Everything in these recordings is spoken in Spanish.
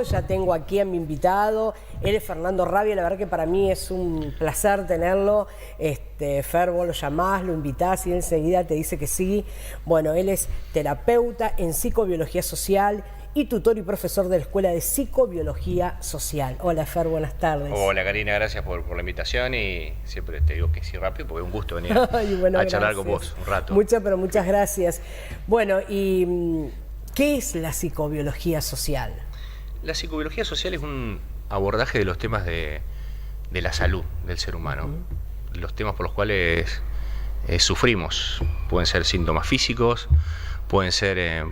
Ya tengo aquí a mi invitado, él es Fernando Rabia, la verdad que para mí es un placer tenerlo. Fer, vos lo llamás, lo invitás y él enseguida te dice que sí. Bueno, él es terapeuta en psicobiología social y tutor y profesor de la Escuela de Psicobiología Social. Hola Fer, buenas tardes. Hola Karina, gracias por la invitación y siempre te digo que sí rápido porque es un gusto venir bueno, a charlar con vos un rato. Muchas gracias. Bueno, y ¿qué es la psicobiología social? La psicobiología social es un abordaje de los temas de la salud del ser humano, los temas por los cuales sufrimos. Pueden ser síntomas físicos, pueden ser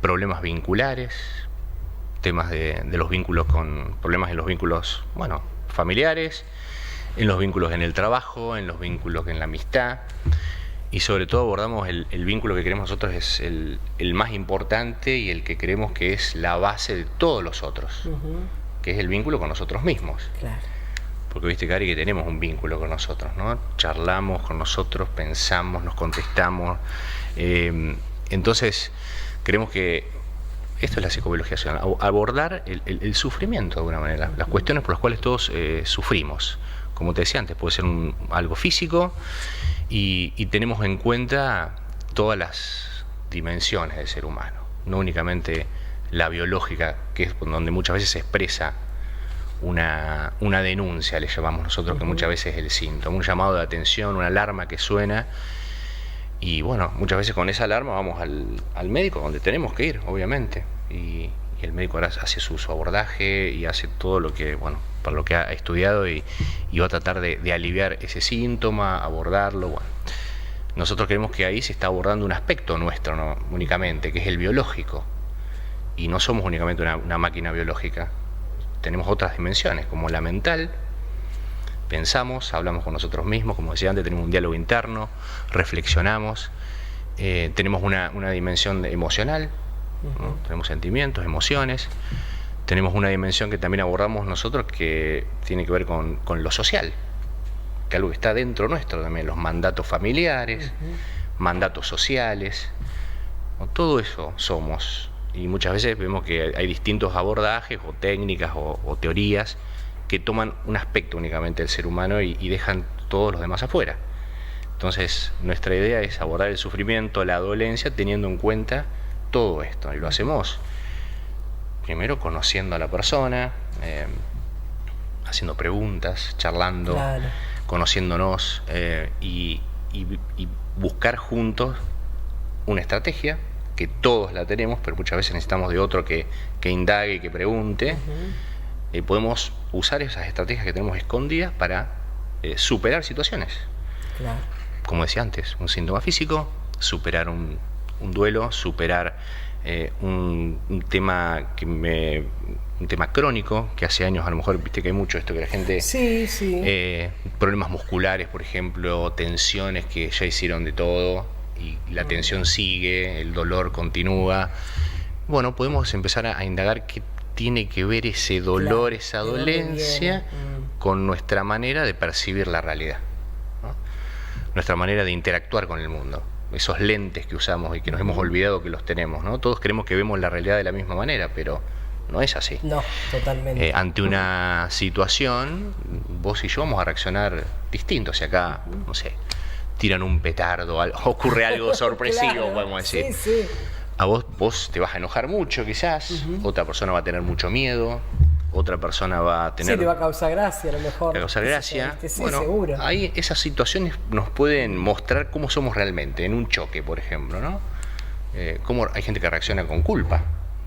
problemas vinculares, temas de los vínculos problemas en los vínculos, familiares, en los vínculos en el trabajo, en los vínculos en la amistad. Y sobre todo abordamos el vínculo que creemos nosotros es el más importante y el que creemos que es la base de todos los otros, que es el vínculo con nosotros mismos. Claro. Porque viste, Cari, que tenemos un vínculo con nosotros, ¿no? Charlamos con nosotros, pensamos, nos contestamos. Entonces, creemos que esto es la psicobiología social, abordar el sufrimiento de alguna manera, las cuestiones por las cuales todos sufrimos. Como te decía antes, puede ser algo físico, y tenemos en cuenta todas las dimensiones del ser humano, no únicamente la biológica, que es donde muchas veces se expresa una denuncia, le llamamos nosotros, que muchas veces es el síntoma, un llamado de atención, una alarma que suena, y bueno, muchas veces con esa alarma vamos al médico, donde tenemos que ir, obviamente, y el médico hace su abordaje y hace todo lo que, para lo que ha estudiado y va a tratar de aliviar ese síntoma, abordarlo. Bueno, nosotros creemos que ahí se está abordando un aspecto nuestro, no únicamente, que es el biológico, y no somos únicamente una máquina biológica, tenemos otras dimensiones, como la mental. Pensamos, hablamos con nosotros mismos, como decía antes, tenemos un diálogo interno, reflexionamos, tenemos una dimensión emocional, ¿no? Tenemos sentimientos, emociones, tenemos una dimensión que también abordamos nosotros que tiene que ver con lo social, que es algo que está dentro nuestro también, los mandatos familiares, mandatos sociales, ¿no? Todo eso somos, y muchas veces vemos que hay distintos abordajes o técnicas o teorías que toman un aspecto únicamente del ser humano y dejan todos los demás afuera. Entonces, nuestra idea es abordar el sufrimiento, la dolencia, teniendo en cuenta todo esto, y lo hacemos primero conociendo a la persona, haciendo preguntas, charlando, claro, conociéndonos, y buscar juntos una estrategia que todos la tenemos, pero muchas veces necesitamos de otro que indague, que pregunte. Podemos usar esas estrategias que tenemos escondidas para superar situaciones. Claro. Como decía antes, un síntoma físico, superar un duelo, superar un tema crónico, que hace años a lo mejor, viste que hay mucho esto, que la gente... Sí. Problemas musculares, por ejemplo, tensiones que ya hicieron de todo, y la tensión sigue, el dolor continúa. Bueno, podemos empezar a indagar qué tiene que ver ese dolor, claro, esa dolencia, con nuestra manera de percibir la realidad, ¿no? Nuestra manera de interactuar con el mundo, esos lentes que usamos y que nos hemos olvidado que los tenemos, ¿no? Todos creemos que vemos la realidad de la misma manera, pero no es así. No, totalmente. Ante una situación, vos y yo vamos a reaccionar distinto. Si acá, no sé, tiran un petardo, ocurre algo sorpresivo, claro, podemos decir. Sí. A vos te vas a enojar mucho quizás, otra persona va a tener mucho miedo, otra persona va a tener... Sí, te va a causar gracia a lo mejor. Te va a causar gracia. Sí, bueno, seguro. Ahí esas situaciones nos pueden mostrar cómo somos realmente, en un choque, por ejemplo, ¿no? Cómo hay gente que reacciona con culpa,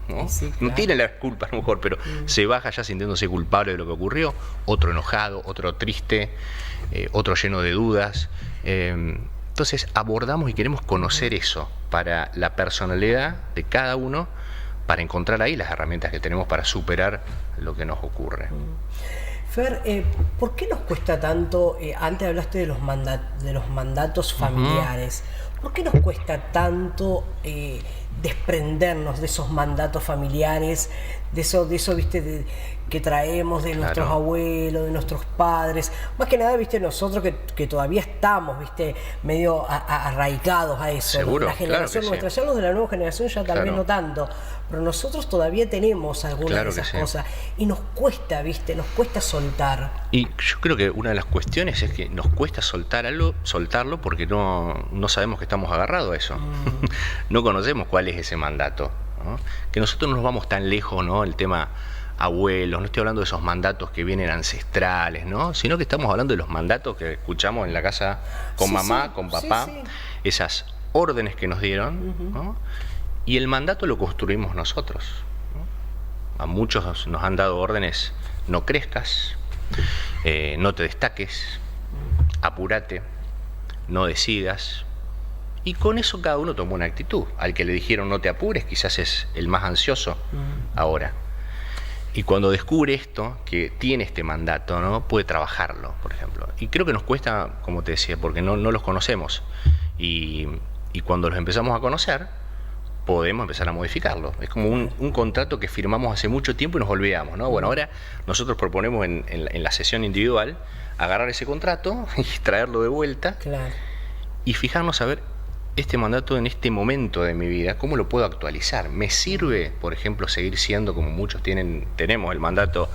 ¿no? Sí, claro. No tiene la culpa a lo mejor, pero se baja ya sintiéndose culpable de lo que ocurrió, otro enojado, otro triste, otro lleno de dudas. Entonces abordamos y queremos conocer eso para la personalidad de cada uno, para encontrar ahí las herramientas que tenemos para superar lo que nos ocurre. Fer, ¿por qué nos cuesta tanto, antes hablaste de los mandatos familiares, ¿por qué nos cuesta tanto desprendernos de esos mandatos familiares, de eso viste, que traemos de nuestros abuelos, de nuestros padres? Más que nada, viste, nosotros que todavía estamos, viste, medio arraigados a eso. Seguro, la generación nuestra, ya los de la nueva generación ya tal vez no tanto, pero nosotros todavía tenemos algunas Claro de que esas sí. cosas y nos cuesta, ¿viste? Nos cuesta soltar. Y yo creo que una de las cuestiones es que nos cuesta soltarlo porque no sabemos que estamos agarrados a eso. No conocemos cuál es ese mandato, ¿no? Que nosotros no nos vamos tan lejos, ¿no? El tema abuelos, no estoy hablando de esos mandatos que vienen ancestrales, ¿no? Sino que estamos hablando de los mandatos que escuchamos en la casa con Sí, mamá, sí, con sí, papá, sí. esas órdenes que nos dieron, ¿no? Y el mandato lo construimos nosotros, ¿no? A muchos nos han dado órdenes: no crezcas, no te destaques, apúrate, no decidas. Y con eso cada uno tomó una actitud. Al que le dijeron no te apures, quizás es el más ansioso ahora. Y cuando descubre esto, que tiene este mandato, ¿no? Puede trabajarlo, por ejemplo. Y creo que nos cuesta, como te decía, porque no los conocemos. Y cuando los empezamos a conocer, podemos empezar a modificarlo. Es como un contrato que firmamos hace mucho tiempo y nos olvidamos, ¿no? Bueno, ahora nosotros proponemos en la sesión individual agarrar ese contrato y traerlo de vuelta, Claro. y fijarnos a ver este mandato en este momento de mi vida, ¿cómo lo puedo actualizar? ¿Me sirve, por ejemplo, seguir siendo, como muchos tenemos el mandato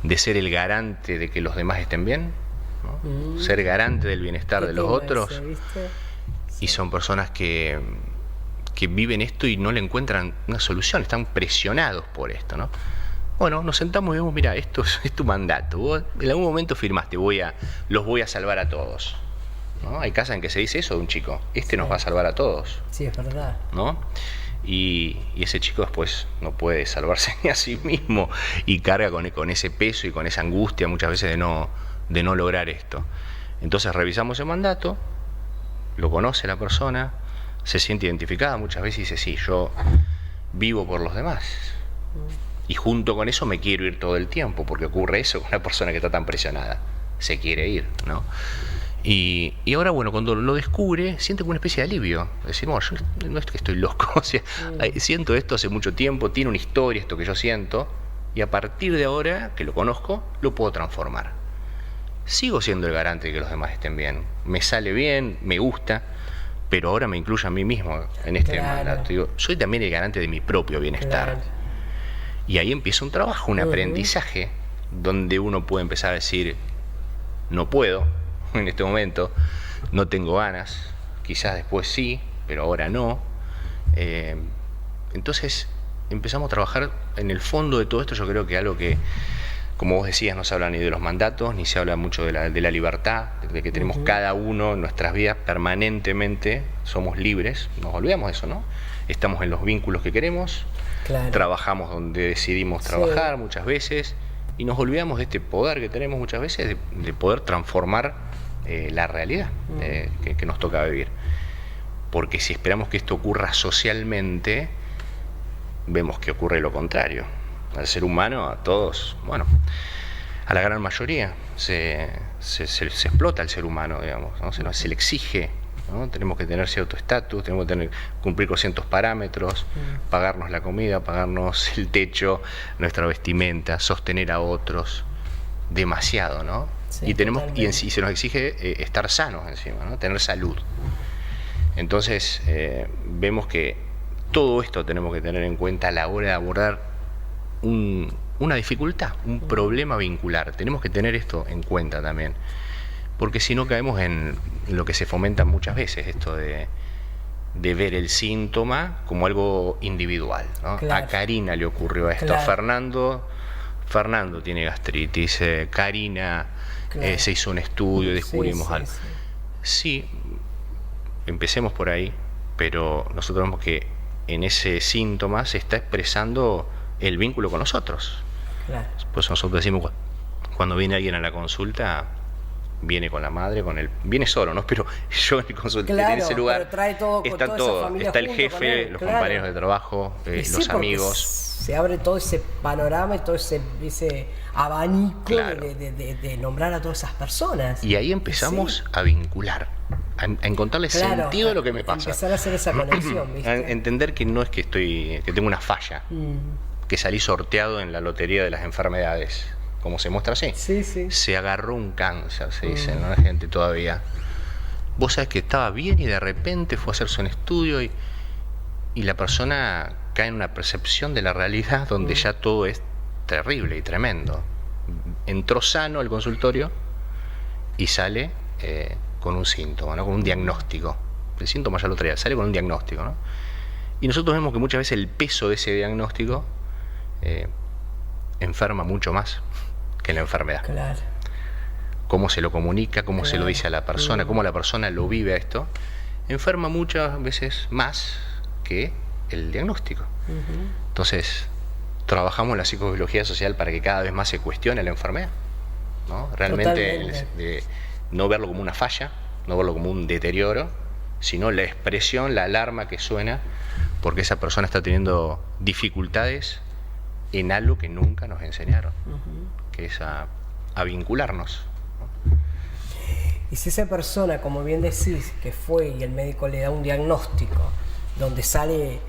de ser el garante de que los demás estén bien, ¿no? Ser garante del bienestar ¿Qué de los tema otros? ese, viste? Y son personas que viven esto y no le encuentran una solución, están presionados por esto, ¿no? Bueno, nos sentamos y vemos, mira, esto es tu mandato. Vos en algún momento firmaste, los voy a salvar a todos, ¿no? Hay casas en que se dice eso de un chico: este nos va a salvar a todos, Sí, es verdad. ¿no? Y ese chico después no puede salvarse ni a sí mismo y carga con ese peso y con esa angustia muchas veces de no lograr esto. Entonces revisamos el mandato, lo conoce la persona, se siente identificada muchas veces y dice: sí, yo vivo por los demás. Y junto con eso me quiero ir todo el tiempo, porque ocurre eso con una persona que está tan presionada. Se quiere ir, ¿no? Y ahora, bueno, cuando lo descubre, siente como una especie de alivio. Decir, bueno, yo no es que estoy loco, o sea, siento esto hace mucho tiempo, tiene una historia esto que yo siento, y a partir de ahora que lo conozco, lo puedo transformar. Sigo siendo el garante de que los demás estén bien. Me sale bien, me gusta, pero ahora me incluyo a mí mismo en este mandato. Digo, soy también el garante de mi propio bienestar. Claro. Y ahí empieza un trabajo, un aprendizaje, donde uno puede empezar a decir: no puedo en este momento, no tengo ganas, quizás después sí, pero ahora no. Entonces empezamos a trabajar en el fondo de todo esto. Yo creo que algo que, como vos decías, no se habla ni de los mandatos, ni se habla mucho de la libertad, de que tenemos cada uno en nuestras vidas permanentemente, somos libres, nos olvidamos de eso, ¿no? Estamos en los vínculos que queremos, Claro. trabajamos donde decidimos trabajar muchas veces, y nos olvidamos de este poder que tenemos muchas veces de poder transformar la realidad que nos toca vivir. Porque si esperamos que esto ocurra socialmente, vemos que ocurre lo contrario. Al ser humano, a todos, bueno, a la gran mayoría se explota al ser humano, digamos, ¿no? Se le exige, ¿no? Tenemos que tener cierto estatus, tenemos que cumplir con ciertos parámetros, pagarnos la comida, pagarnos el techo, nuestra vestimenta, sostener a otros, demasiado, ¿no? Sí, y tenemos totalmente. y se nos exige estar sanos encima, ¿no? Tener salud. Entonces vemos que todo esto tenemos que tener en cuenta a la hora de abordar una dificultad, un problema vincular. Tenemos que tener esto en cuenta también, porque si no caemos en lo que se fomenta muchas veces, esto de ver el síntoma como algo individual, ¿no? Claro. A Karina le ocurrió esto, Claro. a Fernando tiene gastritis, Karina Claro. se hizo un estudio y descubrimos algo. Sí. Sí, empecemos por ahí, pero nosotros vemos que en ese síntoma se está expresando el vínculo con nosotros. Claro. Pues nosotros decimos, cuando viene alguien a la consulta, viene con la madre, viene solo, ¿no? Pero yo en el consultorio, Claro, en ese lugar, pero trae todo, con está toda esa todo, familia está el junto con jefe, él, los claro. compañeros de trabajo, Y sí, los porque amigos. se abre todo ese panorama y todo ese abanico Claro. de nombrar a todas esas personas. Y ahí empezamos Sí. a vincular, a encontrarle Claro, sentido a lo que me pasa. empezar a hacer esa conexión, A ¿viste? entender que no es que tengo una falla, que salí sorteado en la lotería de las enfermedades, como se muestra así. Sí, sí. Se agarró un cáncer, se dice, ¿no? La gente todavía. Vos sabés que estaba bien y de repente fue a hacerse un estudio y la persona cae en una percepción de la realidad donde ya todo es terrible y tremendo. Entró sano al consultorio y sale con un síntoma, ¿no? Con un diagnóstico. El síntoma ya lo traía, sale con un diagnóstico, ¿no? Y nosotros vemos que muchas veces el peso de ese diagnóstico enferma mucho más que la enfermedad. Claro. Cómo se lo comunica, cómo se lo dice a la persona, cómo la persona lo vive a esto, enferma muchas veces más que el diagnóstico. Entonces, trabajamos la psicobiología social para que cada vez más se cuestione la enfermedad, ¿no? Realmente no verlo como una falla, no verlo como un deterioro, sino la expresión, la alarma que suena porque esa persona está teniendo dificultades en algo que nunca nos enseñaron, que es a vincularnos, ¿no? Y si esa persona, como bien decís, que fue y el médico le da un diagnóstico donde sale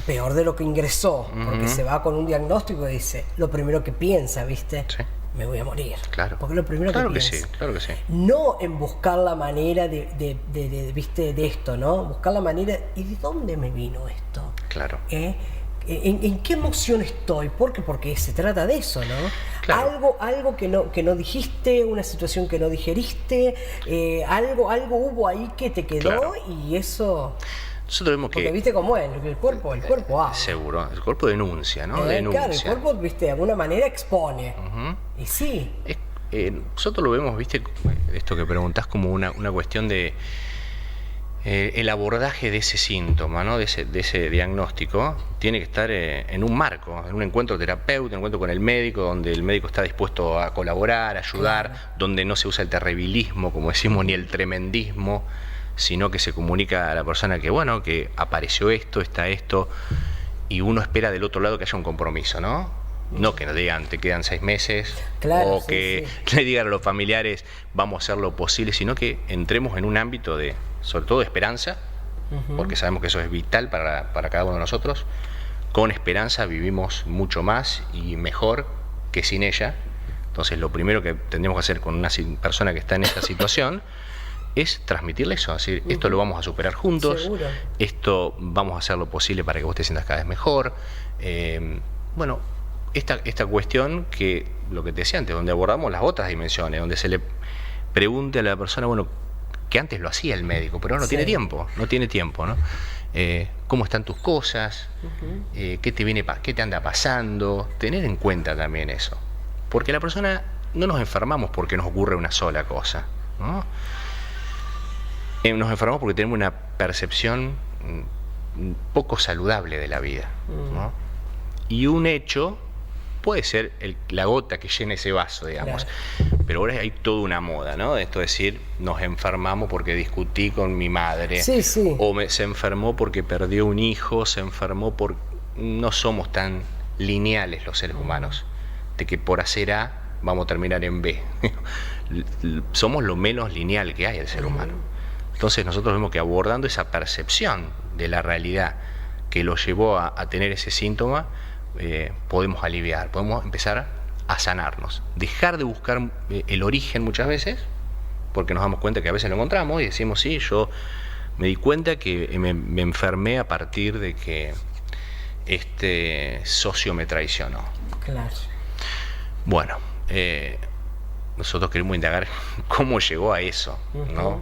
peor de lo que ingresó, porque se va con un diagnóstico y dice, lo primero que piensa, ¿viste? Sí. Me voy a morir. Claro. Porque lo primero claro que que piensa. sí, claro que sí. No en buscar la manera ¿viste? De esto, ¿no? Buscar la manera, ¿y de dónde me vino esto? Claro. ¿En qué emoción estoy? Porque se trata de eso, ¿no? Claro. Algo que no dijiste, una situación que no digeriste, algo hubo ahí que te quedó, Claro. Y eso... Nosotros vemos que... Porque viste cómo es, el cuerpo habla. Seguro, el cuerpo denuncia, ¿no? Claro, el cuerpo, viste, de alguna manera expone. Y sí. Nosotros lo vemos, viste, esto que preguntás como una cuestión de el abordaje de ese síntoma, ¿no? De ese diagnóstico, tiene que estar en un marco, en un encuentro terapéutico, un encuentro con el médico, donde el médico está dispuesto a colaborar, a ayudar, claro. Donde no se usa el terribilismo, como decimos, ni el tremendismo, sino que se comunica a la persona que, bueno, que apareció esto, está esto, y uno espera del otro lado que haya un compromiso, ¿no? No que nos digan, te quedan 6 meses, claro, o que le digan a los familiares, vamos a hacer lo posible, sino que entremos en un ámbito de, sobre todo de esperanza, porque sabemos que eso es vital para cada uno de nosotros. Con esperanza vivimos mucho más y mejor que sin ella. Entonces lo primero que tendríamos que hacer con una persona que está en esta situación es transmitirle eso, es decir, esto lo vamos a superar juntos. Seguro. Esto vamos a hacer lo posible para que vos te sientas cada vez mejor. Bueno, esta cuestión que, lo que te decía antes, donde abordamos las otras dimensiones, donde se le pregunte a la persona, bueno, que antes lo hacía el médico, pero no tiene tiempo, ¿no? ¿Cómo están tus cosas? ¿Qué te anda pasando? Tener en cuenta también eso, porque la persona, no nos enfermamos porque nos ocurre una sola cosa, ¿no? Nos enfermamos porque tenemos una percepción poco saludable de la vida, ¿no? Y un hecho puede ser la gota que llena ese vaso, digamos. Claro. Pero ahora hay toda una moda, ¿no? Esto es decir, nos enfermamos porque discutí con mi madre. Sí, sí. O se enfermó porque perdió un hijo, se enfermó porque... No somos tan lineales los seres humanos, de que por hacer A vamos a terminar en B. Somos lo menos lineal que hay el ser humano. Entonces nosotros vemos que abordando esa percepción de la realidad que lo llevó a tener ese síntoma, podemos aliviar, podemos empezar a sanarnos, dejar de buscar el origen muchas veces, porque nos damos cuenta que a veces lo encontramos y decimos, sí, yo me di cuenta que me enfermé a partir de que este socio me traicionó. Claro. Bueno, nosotros queremos indagar cómo llegó a eso, ¿no?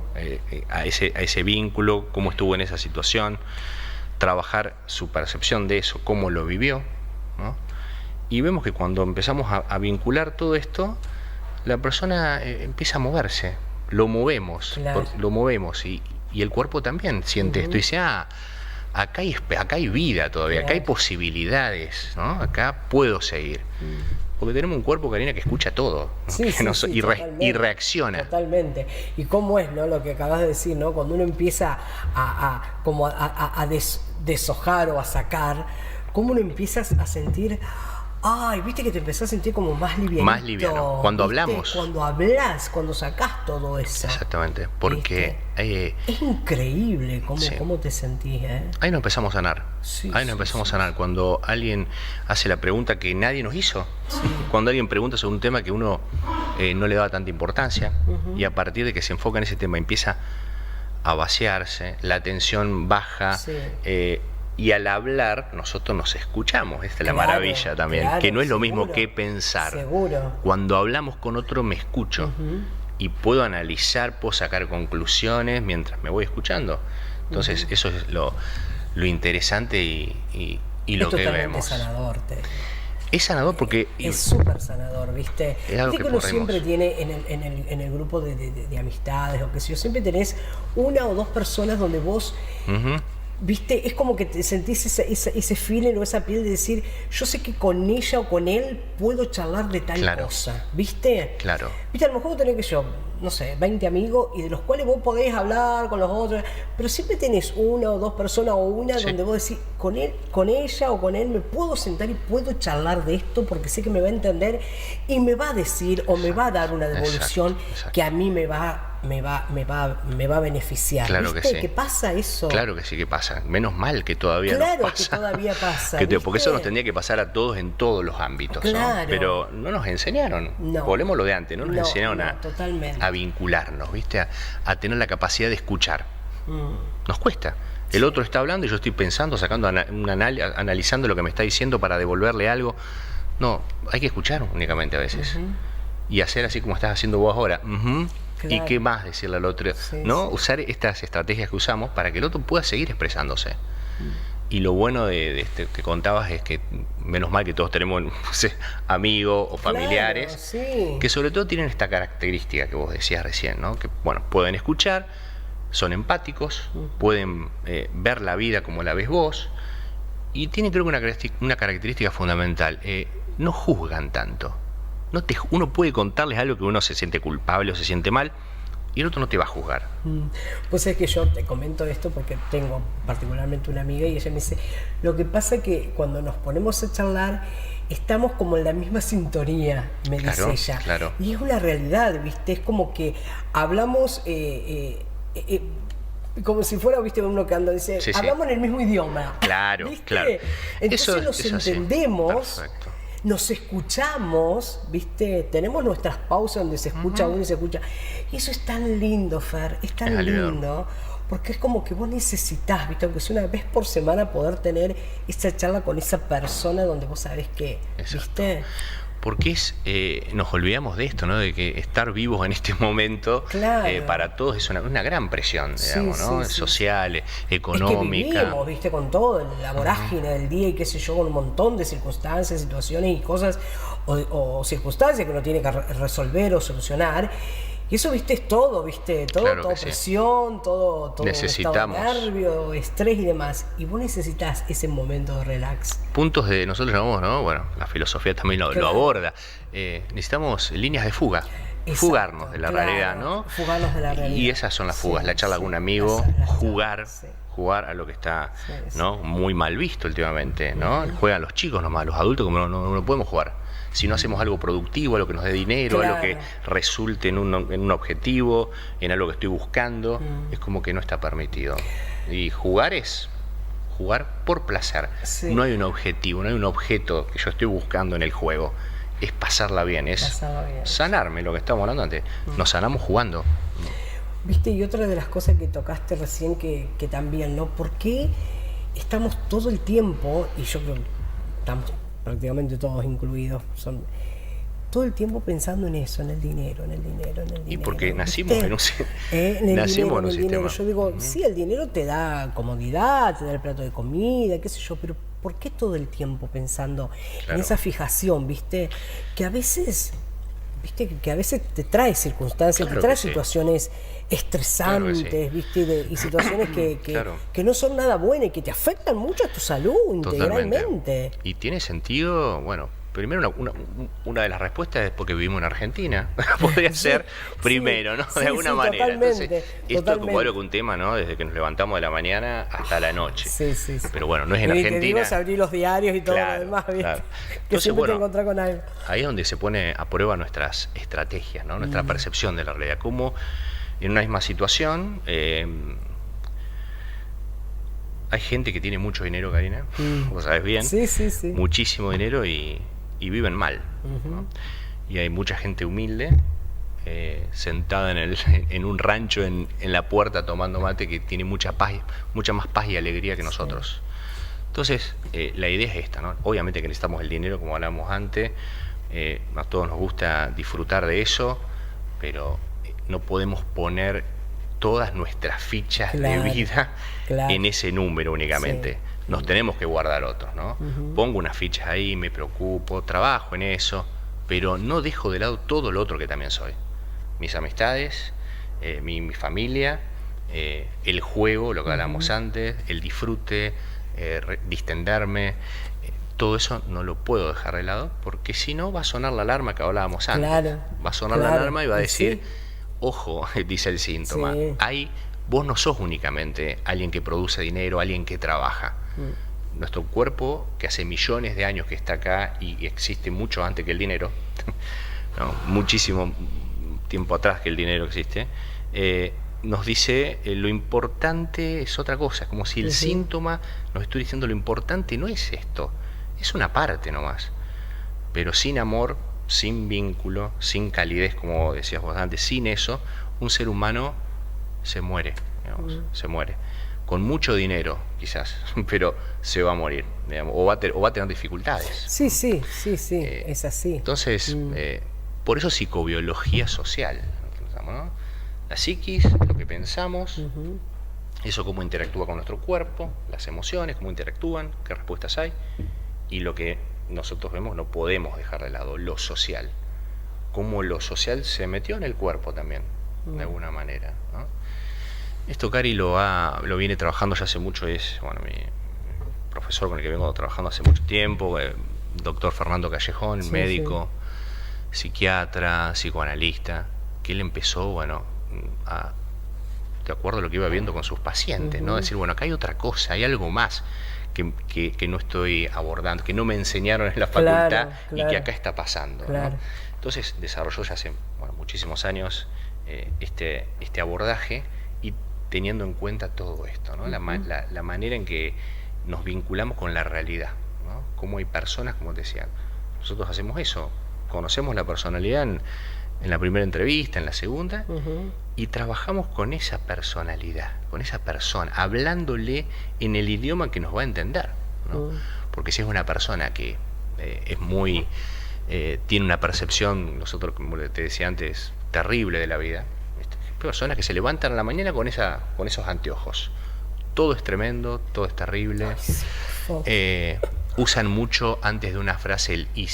A ese vínculo, cómo estuvo en esa situación, trabajar su percepción de eso, cómo lo vivió, ¿no? Y vemos que cuando empezamos a vincular todo esto, la persona empieza a moverse, lo movemos, claro. Lo movemos y el cuerpo también siente esto y dice, acá hay vida todavía, claro. Acá hay posibilidades, ¿no? Acá puedo seguir. Porque tenemos un cuerpo, Karina, que escucha todo, ¿no? Sí, y reacciona. Totalmente. Y cómo es, ¿no? Lo que acabas de decir, ¿no? Cuando uno empieza a deshojar o a sacar, cómo uno empieza a sentir, ay, viste que te empezás a sentir como más livianito. Más liviano. Cuando hablamos. Cuando hablas, cuando sacás todo eso. Exactamente. Porque es increíble cómo te sentís, ¿eh? Ahí nos empezamos a sanar. Ahí nos empezamos a sanar. Cuando alguien hace la pregunta que nadie nos hizo. Cuando alguien pregunta sobre un tema que uno no le da tanta importancia. Y a partir de que se enfoca en ese tema empieza a vaciarse, la tensión baja, Y al hablar, nosotros nos escuchamos. Esta es la Claro, maravilla también. claro, Que no es lo mismo seguro, que pensar. seguro. Cuando hablamos con otro, me escucho. Y puedo analizar, puedo sacar conclusiones mientras me voy escuchando. Entonces, eso es lo interesante y lo que vemos. Es totalmente sanador, te digo. Es sanador porque... Es súper sanador, ¿viste? Es algo Viste que que uno corremos. siempre tiene en el grupo de amistades o qué sé yo, siempre tenés una o dos personas donde vos, Ujú. ¿viste? Es como que te sentís ese feeling o esa piel de decir, yo sé que con ella o con él puedo charlar de tal Claro. cosa, ¿viste? Claro. Viste, a lo mejor vos tenés que yo, no sé, 20 amigos y de los cuales vos podés hablar con los otros, pero siempre tenés una o dos personas o una Sí. donde vos decís, con él, con ella o con él me puedo sentar y puedo charlar de esto porque sé que me va a entender y me va a decir o me va a dar una devolución Exacto. que a mí me va a beneficiar. Claro que ¿Viste? sí. ¿Qué pasa eso? Claro que sí que pasa. Menos mal que todavía Claro nos que pasa. todavía pasa, Porque ¿viste? eso nos tendría que pasar a todos en todos los ámbitos, ¿no? Claro. Pero no nos enseñaron. No. Volvemos lo de antes, no nos No, enseñaron no, totalmente. a vincularnos, ¿viste? A tener la capacidad de escuchar. Nos cuesta. El otro está hablando y yo estoy pensando, sacando analizando lo que me está diciendo para devolverle algo. No, hay que escuchar únicamente a veces. Y hacer así como estás haciendo vos ahora. Ujú. ¿Y Claro. qué más decirle al otro? Sí, ¿No? sí. Usar estas estrategias que usamos para que el otro pueda seguir expresándose. Y lo bueno de este que contabas es que menos mal que todos tenemos no sé, amigos o familiares Claro, sí. que sobre todo tienen esta característica que vos decías recién, ¿no? Que bueno, pueden escuchar, son empáticos, pueden ver la vida como la ves vos y tienen creo que una característica fundamental, no juzgan tanto. Uno puede contarles algo que uno se siente culpable o se siente mal y el otro no te va a juzgar. Pues es que yo te comento esto porque tengo particularmente una amiga y ella me dice, lo que pasa es que cuando nos ponemos a charlar estamos como en la misma sintonía, me Claro, dice ella. claro. Y es una realidad, ¿viste? Es como que hablamos... como si fuera, viste, uno que anda, dice, Sí, sí. hablamos en el mismo idioma. Claro, ¿Viste? claro. Entonces Eso nos es así. entendemos, Perfecto. nos escuchamos, ¿viste? Tenemos nuestras pausas donde se escucha uno y se escucha. Y eso es tan lindo, Fer, es tan Es aliviador. lindo. Porque es como que vos necesitas, ¿viste? Aunque sea una vez por semana, poder tener esa charla con esa persona donde vos sabés que, Exacto. ¿viste? Porque nos olvidamos de esto, ¿no? De que estar vivos en este momento Claro. para todos es una gran presión, Sí, digamos, ¿no? sí, sí. Social, Es que económica. vivimos, ¿viste? Con todo, la vorágine del día y qué sé yo, con un montón de circunstancias, situaciones y cosas, o circunstancias que uno tiene que resolver o solucionar. Y eso, ¿viste? Es todo, ¿viste? Todo, Claro todo que sí. presión, todo Necesitamos. estado de nervio, estrés y demás. Y vos necesitas ese momento de relax. Puntos de, nosotros llamamos, ¿no? Bueno, la filosofía también lo Claro. aborda. Necesitamos líneas de fuga. Exacto, Fugarnos de la claro, realidad, ¿no? fugarnos de la realidad. Y esas son las fugas, Sí, la charla sí, con un amigo, las jugar, charlas, sí. jugar a lo que está, Sí, sí. ¿no? Muy mal visto últimamente, ¿no? Juegan los chicos nomás, los adultos como no podemos jugar. Si no hacemos algo productivo, algo que nos dé dinero, Claro. algo que resulte en un objetivo, en algo que estoy buscando, es como que no está permitido. Y jugar es jugar por placer. Sí. No hay un objetivo, no hay un objeto que yo estoy buscando en el juego. Es pasarla bien, es Pasarla bien. sanarme, lo que estábamos hablando antes. Nos sanamos jugando. Viste, y otra de las cosas que tocaste recién que también, ¿no? ¿Por qué estamos todo el tiempo, y yo creo que estamos prácticamente todos incluidos, todo el tiempo pensando en eso, en el dinero, en el dinero, en el dinero? Y porque ¿viste? nacimos en un En el nacimos dinero, en un el dinero. sistema. Yo digo, sí, el dinero te da comodidad, te da el plato de comida, qué sé yo, pero ¿por qué todo el tiempo pensando en Claro. esa fijación, viste? Que a veces... Viste que a veces te trae circunstancias, Claro te trae que sí. situaciones estresantes, Claro que sí. ¿viste? Y situaciones Claro. que no son nada buenas y que te afectan mucho a tu salud Totalmente. integralmente. Y tiene sentido, bueno, primero una de las respuestas es porque vivimos en Argentina. Podría ser primero, ¿no? sí, de alguna sí, manera. totalmente, Entonces, esto es totalmente. como algo que un tema, ¿no? Desde que nos levantamos de la mañana hasta la noche. Sí, sí, sí. Pero bueno, no es en Y Argentina. te digo, es abrir los diarios y todo Claro, lo demás, ¿viste? claro. Que Entonces, siempre bueno, te encontrás con algo. Ahí es donde se pone a prueba nuestras estrategias, ¿no? Nuestra percepción de la realidad. Como en una misma situación hay gente que tiene mucho dinero, Karina, vos sabés bien, Sí, sí, sí. muchísimo dinero y viven mal. ¿no? Y hay mucha gente humilde sentada en un rancho en la puerta tomando mate que tiene mucha paz, mucha más paz y alegría que nosotros. Entonces, la idea es esta, ¿no? Obviamente que necesitamos el dinero, como hablábamos antes, a todos nos gusta disfrutar de eso, pero no podemos poner todas nuestras fichas de vida en ese número únicamente. Sí. Nos tenemos que guardar otros, ¿no? Pongo unas fichas ahí, me preocupo, trabajo en eso, pero no dejo de lado todo lo otro que también soy. Mis amistades, mi familia, el juego, lo que hablamos antes, el disfrute, distenderme, todo eso no lo puedo dejar de lado, porque si no va a sonar la alarma que hablábamos antes. Va a sonar la alarma y va a decir, ojo, dice el síntoma, vos no sos únicamente alguien que produce dinero, alguien que trabaja. Nuestro cuerpo, que hace millones de años que está acá y existe mucho antes que el dinero, ¿no? Muchísimo tiempo atrás que el dinero existe, nos dice lo importante es otra cosa, es como si el síntoma nos estuviera diciendo lo importante no es esto, es una parte nomás, pero sin amor, sin vínculo, sin calidez, como decías vos antes, sin eso, un ser humano se muere, digamos, se muere. Con mucho dinero, quizás, pero se va a morir, digamos, o va a tener dificultades. Sí, es así. Entonces, por eso psicobiología social, ¿no? La psiquis, lo que pensamos, eso cómo interactúa con nuestro cuerpo, las emociones, cómo interactúan, qué respuestas hay, y lo que nosotros vemos no podemos dejar de lado, lo social, cómo lo social se metió en el cuerpo también, de alguna manera, ¿no? Esto Cari lo viene trabajando ya hace mucho, es mi profesor con el que vengo trabajando hace mucho tiempo, doctor Fernando Callejón, médico, psiquiatra, psicoanalista, que él empezó, de acuerdo a lo que iba viendo con sus pacientes, ¿no? Decir, acá hay otra cosa, hay algo más que no estoy abordando, que no me enseñaron en la facultad y que acá está pasando, ¿no? Entonces desarrolló ya hace muchísimos años este abordaje, y teniendo en cuenta todo esto, ¿no? La manera en que nos vinculamos con la realidad, ¿no? Cómo hay personas, como te decía, nosotros hacemos eso, conocemos la personalidad en la primera entrevista, en la segunda, y trabajamos con esa personalidad, con esa persona, hablándole en el idioma que nos va a entender, ¿no? Porque si es una persona que es muy, tiene una percepción, nosotros, como te decía antes, terrible de la vida, personas que se levantan a la mañana con esos anteojos, todo es tremendo, todo es terrible, usan mucho antes de una frase el y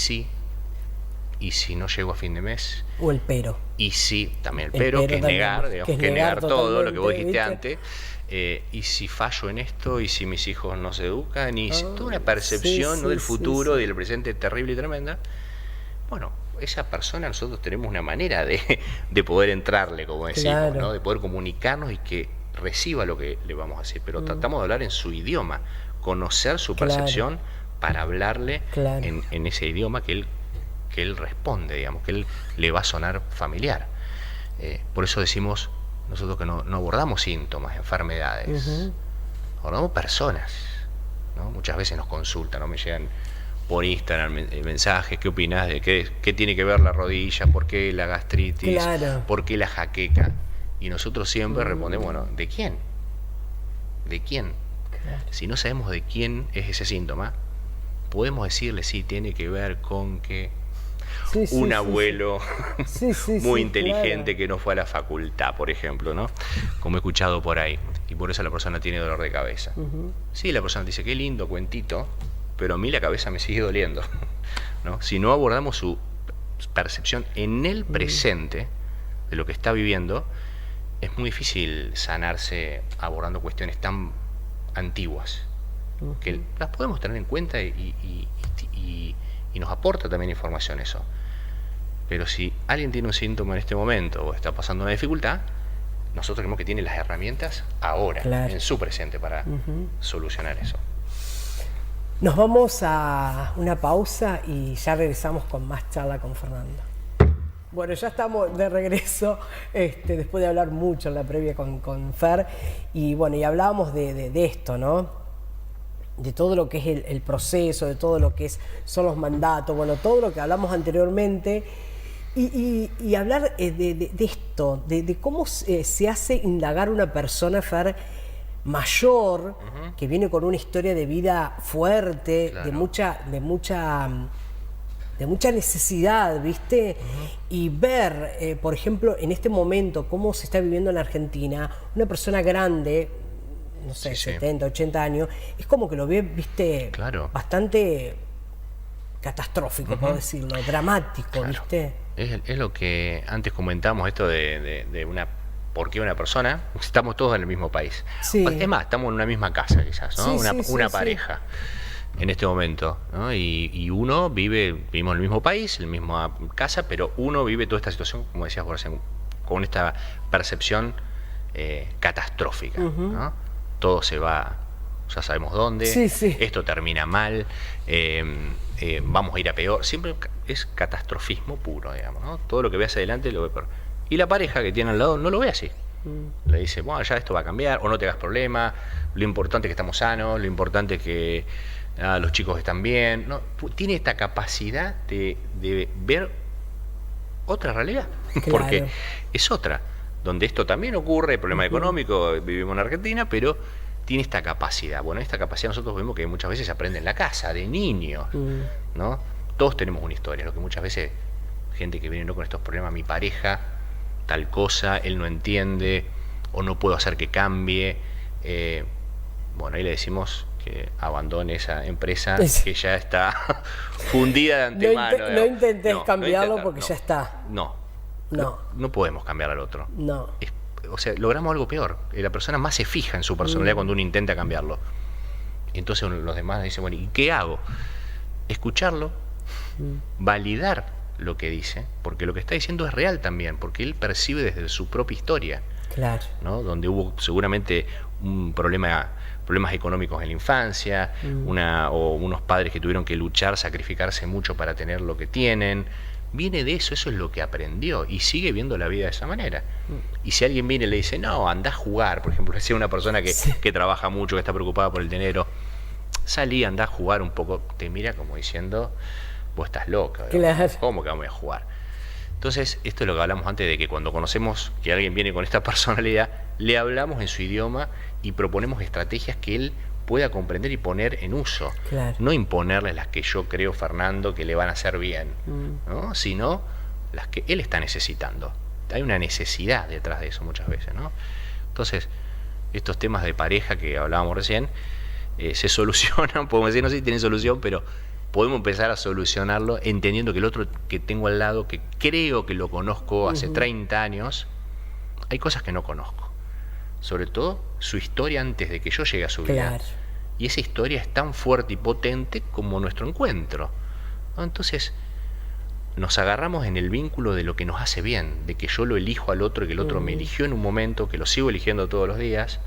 si no llego a fin de mes, o el pero, y si también el pero que es negar, digamos, que es negar todo lo que vos dijiste antes, y si fallo en esto, y si mis hijos no se educan, y toda una percepción, ¿no? Del futuro y del presente terrible y tremenda. Esa persona, nosotros tenemos una manera de poder entrarle, como decimos, ¿no? De poder comunicarnos y que reciba lo que le vamos a decir, pero tratamos de hablar en su idioma, conocer su percepción para hablarle en ese idioma que él responde, digamos, que él le va a sonar familiar. Por eso decimos nosotros que no abordamos síntomas, enfermedades, abordamos personas, ¿no? Muchas veces nos consultan, ¿no? Me llegan por Instagram mensajes, ¿qué opinás de qué tiene que ver la rodilla? ¿Por qué la gastritis? ¿Por qué la jaqueca? Y nosotros siempre respondemos, ¿de quién? ¿De quién? Si no sabemos de quién es ese síntoma, podemos decirle, sí, tiene que ver con que un abuelo muy inteligente que no fue a la facultad, por ejemplo, ¿no? Como he escuchado por ahí, y por eso la persona tiene dolor de cabeza. Sí, la persona dice, qué lindo cuentito, pero a mí la cabeza me sigue doliendo, ¿no? Si no abordamos su percepción en el presente de lo que está viviendo, es muy difícil sanarse abordando cuestiones tan antiguas, que las podemos tener en cuenta y nos aporta también información eso. Pero si alguien tiene un síntoma en este momento o está pasando una dificultad, nosotros creemos que tiene las herramientas ahora, en su presente, para solucionar eso. Nos vamos a una pausa y ya regresamos con más charla con Fernando. Bueno, ya estamos de regreso, después de hablar mucho en la previa con Fer, y hablábamos de esto, ¿no? De todo lo que es el proceso, de todo lo que son los mandatos, todo lo que hablamos anteriormente, y hablar de esto, de cómo se hace indagar una persona, Fer, mayor, que viene con una historia de vida fuerte, Claro. de mucha necesidad, ¿viste? Y ver, por ejemplo, en este momento, cómo se está viviendo en Argentina, una persona grande, no sé, Sí, sí. 70, 80 años, es como que lo ve, ¿viste? Claro. Bastante catastrófico, por decirlo, dramático, Claro. ¿viste? Es lo que antes comentamos, esto de una... ¿Por qué una persona? Estamos todos en el mismo país. Sí. Es más, estamos en una misma casa quizás, ¿no? Sí, una sí, sí, una sí. pareja en este momento, ¿no? Y uno vivimos en el mismo país, en la misma casa, pero uno vive toda esta situación, como decías vos, con esta percepción catastrófica, ¿no? Todo se va, ya sabemos dónde, Sí, sí. esto termina mal, vamos a ir a peor, siempre es catastrofismo puro, digamos, ¿no? Todo lo que ve hacia adelante lo ve peor. Y la pareja que tiene al lado no lo ve así. Le dice, bueno, ya esto va a cambiar, o no te hagas problema, lo importante es que estamos sanos, lo importante es que los chicos están bien. No, tiene esta capacidad de ver otra realidad, Claro. porque es otra, donde esto también ocurre, el problema económico, vivimos en Argentina, pero tiene esta capacidad. Bueno, esta capacidad nosotros vemos que muchas veces se aprende en la casa, de niños, ¿no? Todos tenemos una historia, lo que muchas veces, gente que viene ¿no? con estos problemas, mi pareja, tal cosa, él no entiende, o no puedo hacer que cambie. Bueno, ahí le decimos que abandone esa empresa que ya está fundida de antemano. No intentes cambiarlo intentar, porque ya está. No podemos cambiar al otro. No. O sea, logramos algo peor. La persona más se fija en su personalidad cuando uno intenta cambiarlo. Entonces los demás dicen, bueno, ¿y qué hago? Escucharlo, validar lo que dice, porque lo que está diciendo es real también, porque él percibe desde su propia historia, Claro. ¿no? Donde hubo seguramente un problemas económicos en la infancia, o unos padres que tuvieron que luchar, sacrificarse mucho para tener lo que tienen. Viene de eso es lo que aprendió y sigue viendo la vida de esa manera. Y si alguien viene y le dice, no, anda a jugar, por ejemplo, decía una persona que trabaja mucho, que está preocupada por el dinero, salí, anda a jugar un poco, te mira como diciendo, vos estás loca, Claro. ¿Cómo que vamos a jugar? Entonces, esto es lo que hablamos antes, de que cuando conocemos que alguien viene con esta personalidad, le hablamos en su idioma y proponemos estrategias que él pueda comprender y poner en uso. Claro. No imponerle las que yo creo, Fernando, que le van a hacer bien, ¿no? Sino las que él está necesitando. Hay una necesidad detrás de eso muchas veces, ¿no? Entonces, estos temas de pareja que hablábamos recién, se solucionan, podemos decir, no sé si tienen solución, pero podemos empezar a solucionarlo entendiendo que el otro que tengo al lado, que creo que lo conozco hace 30 años, hay cosas que no conozco. Sobre todo su historia antes de que yo llegue a su vida. Claro. Y esa historia es tan fuerte y potente como nuestro encuentro, ¿no? Entonces, nos agarramos en el vínculo de lo que nos hace bien, de que yo lo elijo al otro y que el otro me eligió en un momento, que lo sigo eligiendo todos los días,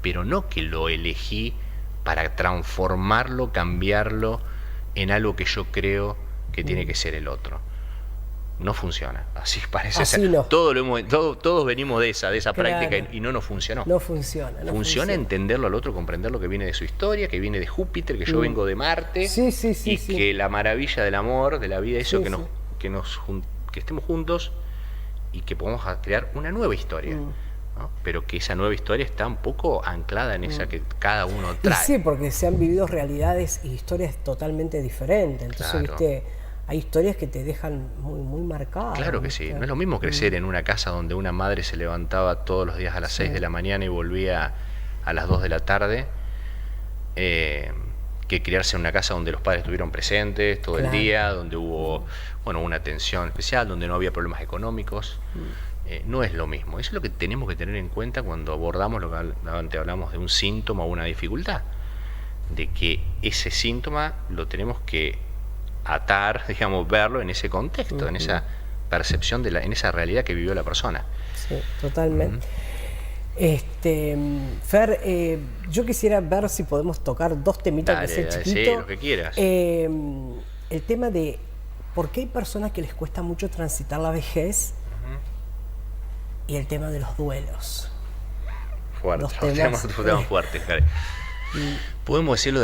pero no que lo elegí para transformarlo, cambiarlo en algo que yo creo que tiene que ser el otro. No funciona, así parece Así ser. no. Todos venimos de esa Claro. práctica y no nos funcionó. No funciona. No Funciona entenderlo al otro, comprender lo que viene de su historia, que viene de Júpiter, que yo vengo de Marte, Sí, y sí. que la maravilla del amor, de la vida, eso Sí, que, sí. que estemos juntos y que podamos crear una nueva historia, ¿no? Pero que esa nueva historia está un poco anclada en esa que cada uno Y trae. sí, porque se han vivido realidades y historias totalmente diferentes. Entonces, Claro. viste, hay historias que te dejan muy, muy marcadas. Claro que sí, ¿viste? no es lo mismo crecer en una casa donde una madre se levantaba todos los días a las 6 de la mañana y volvía a las 2 de la tarde, que criarse en una casa donde los padres estuvieron presentes todo el Claro. día, donde hubo una atención especial, donde no había problemas económicos. No es lo mismo. Eso es lo que tenemos que tener en cuenta cuando abordamos lo que antes hablamos de un síntoma o una dificultad, de que ese síntoma lo tenemos que atar, digamos, verlo en ese contexto, en esa percepción, en esa realidad que vivió la persona. Sí, totalmente. Fer, yo quisiera ver si podemos tocar dos temitas Dale, que sé dale, chiquito. sí, lo que quieras. El tema de por qué hay personas que les cuesta mucho transitar la vejez y el tema de los duelos. Fuerte, Dos temas temas. fuertes, Karen. Podemos decirlo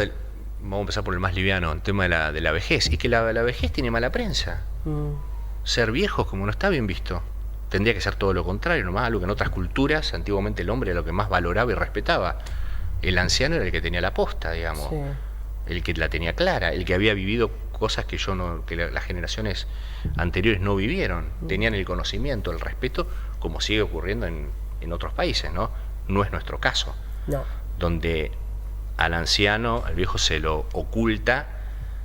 vamos a empezar por el más liviano, el tema de la vejez, y que la vejez tiene mala prensa. Ser viejos como no está bien visto. Tendría que ser todo lo contrario, nomás algo que en otras culturas, antiguamente el hombre era lo que más valoraba y respetaba. El anciano era el que tenía la posta, digamos, Sí. el que la tenía clara, el que había vivido cosas que las generaciones anteriores no vivieron. Tenían el conocimiento, el respeto, como sigue ocurriendo en otros países, ¿no? No es nuestro caso, No. donde al anciano, al viejo, se lo oculta,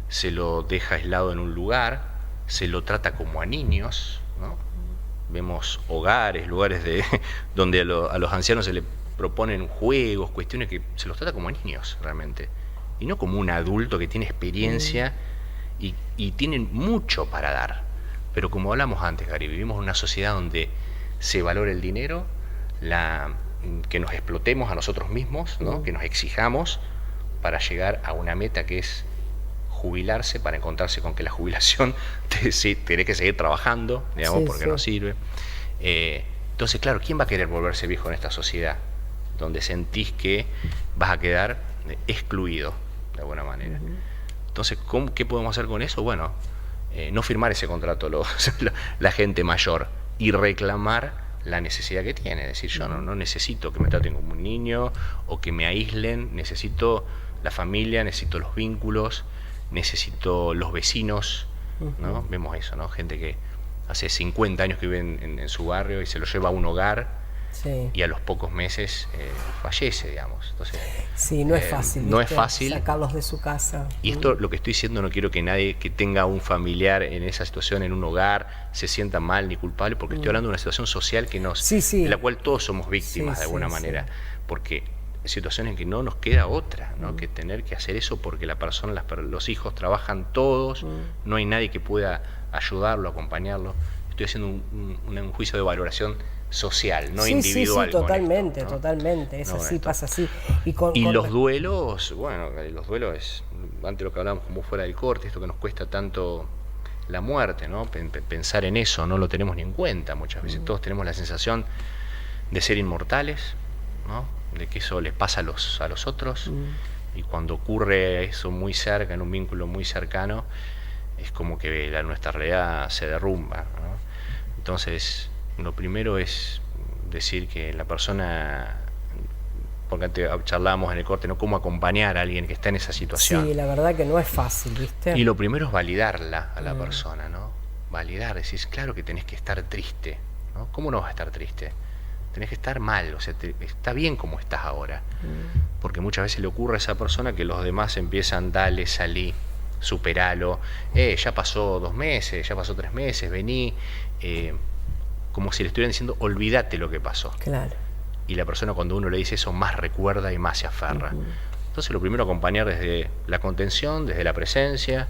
se lo deja aislado en un lugar, se lo trata como a niños, ¿no? Vemos hogares, lugares donde a los ancianos se les proponen juegos, cuestiones que se los trata como a niños realmente, y no como un adulto que tiene experiencia y tienen mucho para dar. Pero como hablamos antes, Gary, vivimos en una sociedad donde se valora el dinero, que nos explotemos a nosotros mismos, ¿no? Que nos exijamos para llegar a una meta que es jubilarse, para encontrarse con que la jubilación tenés que seguir trabajando, digamos, Sí, porque sí. no sirve. Entonces, claro, ¿quién va a querer volverse viejo en esta sociedad donde sentís que vas a quedar excluido de alguna manera? Entonces, ¿qué podemos hacer con eso? Bueno, no firmar ese contrato la gente mayor y reclamar la necesidad que tiene. Es decir, yo no necesito que me traten como un niño o que me aíslen, necesito la familia, necesito los vínculos, necesito los vecinos, ¿no? Vemos eso, ¿no? Gente que hace 50 años que vive en su barrio y se lo lleva a un hogar Sí. y a los pocos meses fallece, digamos. Entonces, Sí, no es fácil. no ¿viste? es fácil. Sacarlos de su casa. Y esto, lo que estoy diciendo, no quiero que nadie que tenga un familiar en esa situación, en un hogar, se sienta mal ni culpable, porque estoy hablando de una situación social Sí, sí. de la cual todos somos víctimas Sí, de alguna sí, manera, sí. porque hay situaciones en que no nos queda otra, ¿no? Que tener que hacer eso porque la persona, los hijos trabajan todos, no hay nadie que pueda ayudarlo, acompañarlo. Estoy haciendo un juicio de valoración social, no Sí, individual. sí, sí, totalmente, con esto, ¿no? totalmente. Es No, con así, esto. pasa así. Y con los duelos, bueno, los duelos es, antes lo que hablábamos como fuera del corte, esto que nos cuesta tanto la muerte, ¿no? Pensar en eso, no lo tenemos ni en cuenta muchas veces. Todos tenemos la sensación de ser inmortales, ¿no? De que eso les pasa a los otros, y cuando ocurre eso muy cerca, en un vínculo muy cercano, es como que nuestra realidad se derrumba, ¿no? Entonces, lo primero es decir que la persona, porque antes charlábamos en el corte, ¿no? Cómo acompañar a alguien que está en esa situación. Sí, la verdad que no es fácil, ¿viste? Y lo primero es validarla a la persona, ¿no? Validar, decís, claro que tenés que estar triste, ¿no? ¿Cómo no vas a estar triste? Tenés que estar mal, o sea, está bien como estás ahora. Porque muchas veces le ocurre a esa persona que los demás empiezan, dale, salí, superalo, ya pasó 2 meses, ya pasó 3 meses, vení, como si le estuvieran diciendo, olvídate lo que pasó. Claro. Y la persona, cuando uno le dice eso, más recuerda y más se aferra. Entonces, lo primero, acompañar desde la contención, desde la presencia,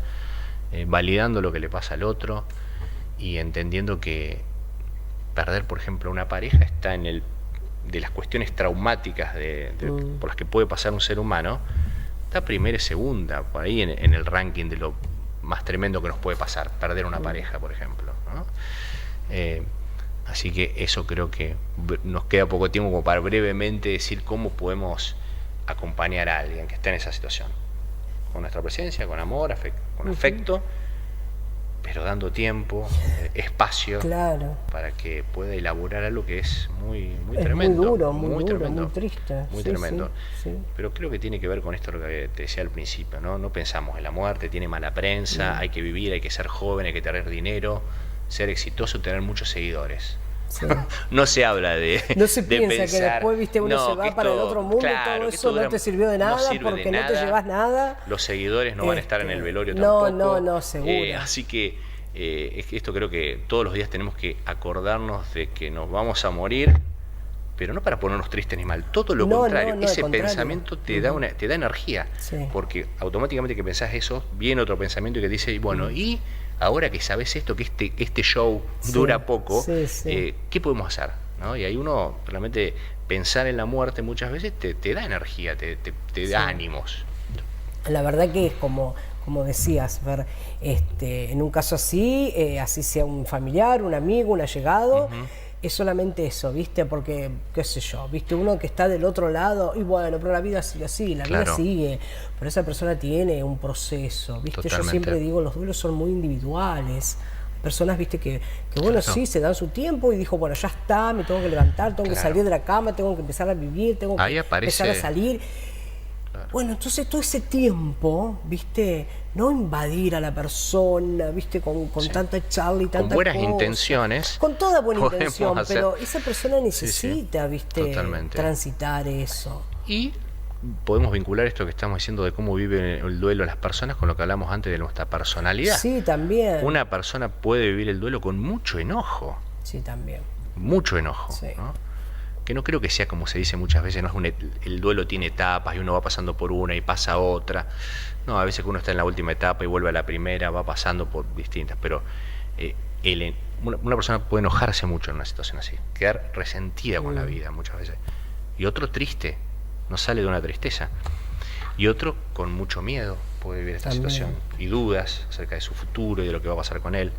validando lo que le pasa al otro y entendiendo que perder, por ejemplo, una pareja está de las cuestiones traumáticas por las que puede pasar un ser humano, está primera y segunda, por ahí en el ranking de lo más tremendo que nos puede pasar, perder una pareja, por ejemplo, ¿no? Así que eso creo que nos queda poco tiempo como para brevemente decir cómo podemos acompañar a alguien que está en esa situación. Con nuestra presencia, con amor, con afecto, pero dando tiempo, espacio, Claro. para que pueda elaborar algo que es muy Es tremendo. muy duro, muy duro, tremendo, muy triste. muy Sí, tremendo. sí, sí. Pero creo que tiene que ver con esto lo que te decía al principio, ¿no? No pensamos en la muerte, tiene mala prensa, hay que vivir, hay que ser joven, hay que tener dinero, ser exitoso, tener muchos seguidores. Sí. No se habla de No se de piensa pensar, que después, viste, uno no, se va que para el esto- otro mundo claro, y todo que eso esto no te sirvió de nada sirve porque de no te nada. llevas nada. Los seguidores no van a estar en el velorio No, tampoco. no, seguro. Así que es que esto creo que todos los días tenemos que acordarnos de que nos vamos a morir, pero no para ponernos tristes ni mal, todo lo No, contrario. no, Ese al contrario. pensamiento te da energía, Sí. porque automáticamente que pensás eso, viene otro pensamiento que dice, bueno, y ahora que sabes esto, que este show Sí, dura poco, sí, sí. ¿qué podemos hacer? ¿No? Y ahí uno realmente pensar en la muerte muchas veces te da energía, te da ánimos. La verdad que es como decías, Fer, en un caso así, así sea un familiar, un amigo, un allegado, es solamente eso, ¿viste? Porque, qué sé yo, ¿viste? Uno que está del otro lado, y bueno, pero la vida sigue así, la vida Claro. sigue, pero esa persona tiene un proceso, ¿viste? Yo Totalmente. siempre digo, los duelos son muy individuales. Personas, viste, que bueno, Claro. sí, se dan su tiempo y dijo, bueno, ya está, me tengo que levantar, tengo que Claro. salir de la cama, tengo que empezar a vivir, tengo que Ahí aparece- empezar a salir. claro. Bueno, entonces todo ese tiempo, ¿viste? No invadir a la persona, ¿viste? Con Sí. tanta charla y Con tanta buenas cosa. intenciones. Con toda buena podemos intención, hacer- pero esa persona Sí, sí, necesita, ¿viste? totalmente. Transitar eso. Y podemos vincular esto que estamos diciendo de cómo vive el duelo las personas con lo que hablamos antes de nuestra personalidad. Sí, también. Una persona puede vivir el duelo con mucho enojo, Sí, también. sí. Sí. ¿No? Que no creo que sea como se dice muchas veces, no es el duelo tiene etapas y uno va pasando por una y pasa a otra. No, a veces que uno está en la última etapa y vuelve a la primera, va pasando por distintas, pero una persona puede enojarse mucho en una situación así, quedar resentida con la vida muchas veces. Y otro triste, no sale de una tristeza. Y otro con mucho miedo puede vivir esta También. situación y dudas acerca de su futuro y de lo que va a pasar con él.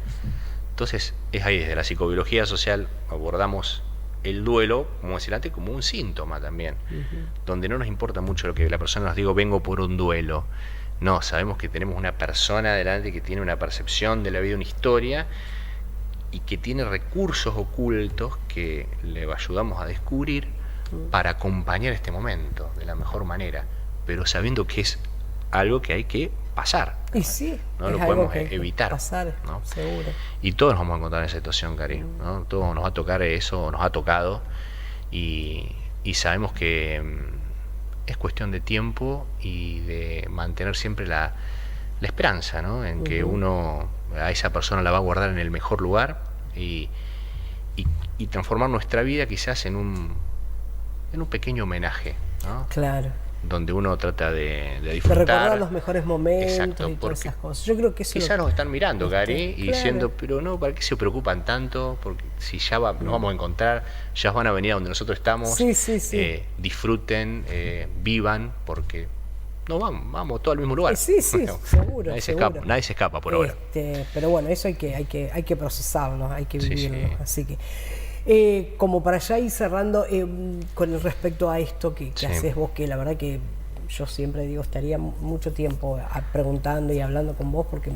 Entonces, es ahí desde la psicobiología social abordamos el duelo, como decía antes, como un síntoma también, donde no nos importa mucho lo que la persona nos diga, vengo por un duelo. No, sabemos que tenemos una persona delante que tiene una percepción de la vida, una historia, y que tiene recursos ocultos que le ayudamos a descubrir para acompañar este momento de la mejor manera, pero sabiendo que es algo que hay que pasar. Y sí, No es lo algo podemos que hay que evitar, pasar, ¿no? seguro. Y todos nos vamos a encontrar en esa situación, Cari, ¿no? Todos nos va a tocar eso, nos ha tocado, y sabemos que es cuestión de tiempo y de mantener siempre la esperanza, ¿no? En que uno a esa persona la va a guardar en el mejor lugar y transformar nuestra vida quizás en un pequeño homenaje, ¿no? Claro. Donde uno trata de De disfrutar. recordar los mejores momentos. Exacto, Y todas porque esas cosas. Yo creo que eso quizás nos están mirando, Gary, y claro. diciendo, pero no, ¿para qué se preocupan tanto? Porque si ya nos vamos a encontrar, ya van a venir a donde nosotros estamos. Sí, sí, sí. Disfruten, vivan, porque no vamos todos al mismo lugar. Sí, sí, seguro. Nadie seguro. se escapa por ahora. Pero bueno, eso hay que procesarlo, hay que Sí, vivirlo. sí. Así que, como para ya ir cerrando, con el respecto a esto que Sí. haces vos, que la verdad que yo siempre digo, estaría mucho tiempo preguntando y hablando con vos porque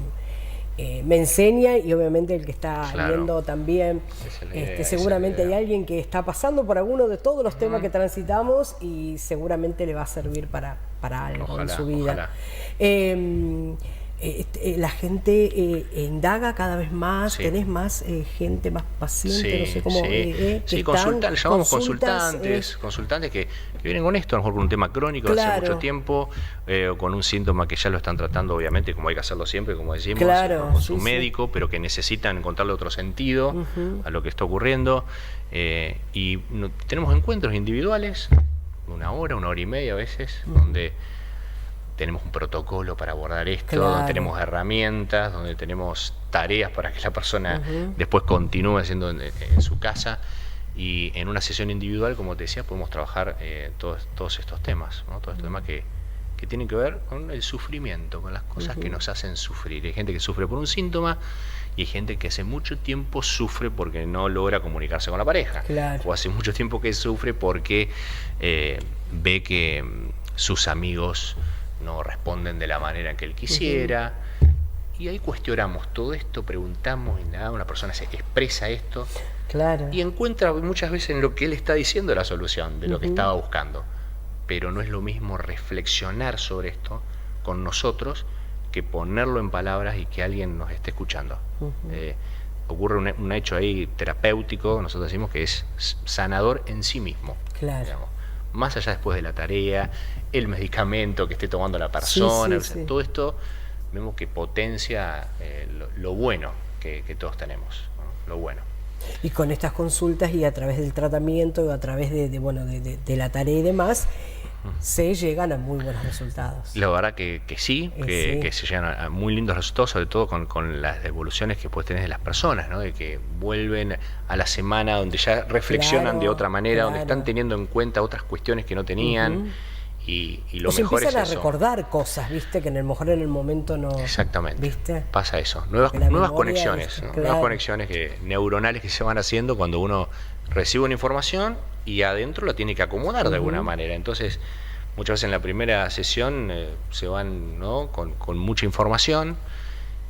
me enseña, y obviamente el que está Claro. viendo también, Esa es la idea, seguramente esa es hay la idea. alguien que está pasando por alguno de todos los temas que transitamos y seguramente le va a servir para algo en Ojalá, su vida. ojalá. La gente indaga cada vez más, Sí. tenés más gente, más paciente, no sé cómo. sí. Que Sí, están, llamamos consultas, consultantes que vienen con esto, a lo mejor con un tema crónico de hace Claro. mucho tiempo, o con un síntoma que ya lo están tratando, obviamente, como hay que hacerlo siempre, como decimos, Claro, con su sí, sí. médico, pero que necesitan encontrarle otro sentido a lo que está ocurriendo. Tenemos encuentros individuales, una hora y media a veces, donde tenemos un protocolo para abordar esto, Claro. donde tenemos herramientas, donde tenemos tareas para que la persona después continúe haciendo en su casa, y en una sesión individual, como te decía, podemos trabajar todos estos temas, ¿no? Todos estos temas que tienen que ver con el sufrimiento, con las cosas que nos hacen sufrir. Hay gente que sufre por un síntoma y hay gente que hace mucho tiempo sufre porque no logra comunicarse con la pareja. Claro. O hace mucho tiempo que sufre porque ve que sus amigos no responden de la manera que él quisiera. Y ahí cuestionamos todo esto, preguntamos, y nada, una persona se expresa esto Claro. y encuentra muchas veces en lo que él está diciendo la solución de lo que estaba buscando. Pero no es lo mismo reflexionar sobre esto con nosotros que ponerlo en palabras y que alguien nos esté escuchando. Ocurre un hecho ahí terapéutico, nosotros decimos que es sanador en sí mismo. Claro. Digamos. Más allá después de la tarea, el medicamento que esté tomando la persona, Sí, sí, o sea, sí. todo esto vemos que potencia lo bueno que todos tenemos, ¿no? Lo bueno. Y con estas consultas y a través del tratamiento, y a través de la tarea y demás, se llegan a muy buenos resultados. La verdad que sí, Sí. que se llegan a muy lindos resultados, sobre todo con las devoluciones que puedes tener de las personas, ¿no? De que vuelven a la semana donde ya reflexionan Claro, de otra manera, donde claro. están teniendo en cuenta otras cuestiones que no tenían, y lo O se mejor es empiezan a eso. recordar cosas, ¿viste? Que en el mejor en el momento no. Exactamente. ¿Viste? Pasa eso. Nuevas Que la nuevas memoria conexiones, es- ¿no? claro. Nuevas conexiones neuronales que se van haciendo cuando uno recibe una información y adentro la tiene que acomodar de alguna manera. Entonces, muchas veces en la primera sesión se van, ¿no? con mucha información,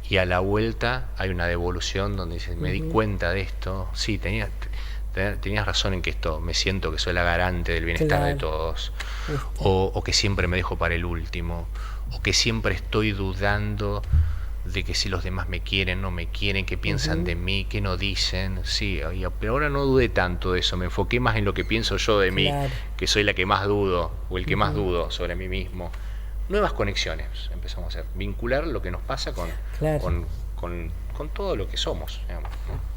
y a la vuelta hay una devolución donde dicen, me di cuenta de esto, sí, tenías razón en que esto, me siento que soy la garante del bienestar de todos, o que siempre me dejo para el último, o que siempre estoy dudando de que si los demás me quieren, no me quieren, qué piensan de mí, qué no dicen. Sí, pero ahora no dudé tanto de eso, me enfoqué más en lo que pienso yo de mí, que soy la que más dudo, o el que más dudo sobre mí mismo. Nuevas conexiones empezamos a hacer, vincular lo que nos pasa con todo lo que somos, digamos, ¿no?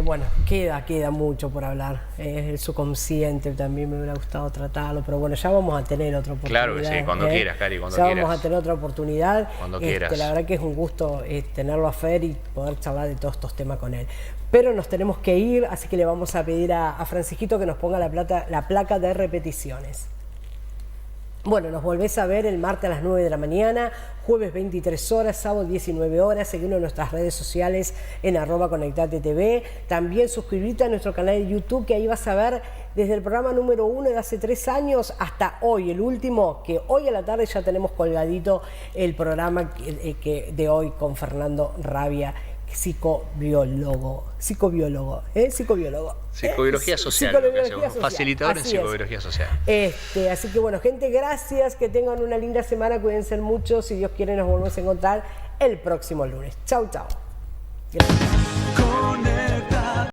Bueno, queda mucho por hablar. El subconsciente también me hubiera gustado tratarlo, pero bueno, ya vamos a tener otra oportunidad. Claro que sí, cuando quieras, Cari, cuando quieras. Ya vamos a tener otra oportunidad. Cuando quieras. La verdad que es un gusto tenerlo a Fer y poder charlar de todos estos temas con él. Pero nos tenemos que ir, así que le vamos a pedir a Francisquito que nos ponga la placa de repeticiones. Bueno, nos volvés a ver el martes a las 9 de la mañana, jueves 23 horas, sábado 19 horas. Seguinos en nuestras redes sociales en @conectate.tv. También suscribirte a nuestro canal de YouTube, que ahí vas a ver desde el programa número 1 de hace 3 años hasta hoy, el último, que hoy a la tarde ya tenemos colgadito el programa de hoy con Fernando Rabia, psicobiólogo. Psicobiología social, facilitador en psicobiología social. Así que bueno, gente, gracias, que tengan una linda semana, cuídense mucho, si Dios quiere nos volvemos a encontrar el próximo lunes. Chau, chau. Gracias.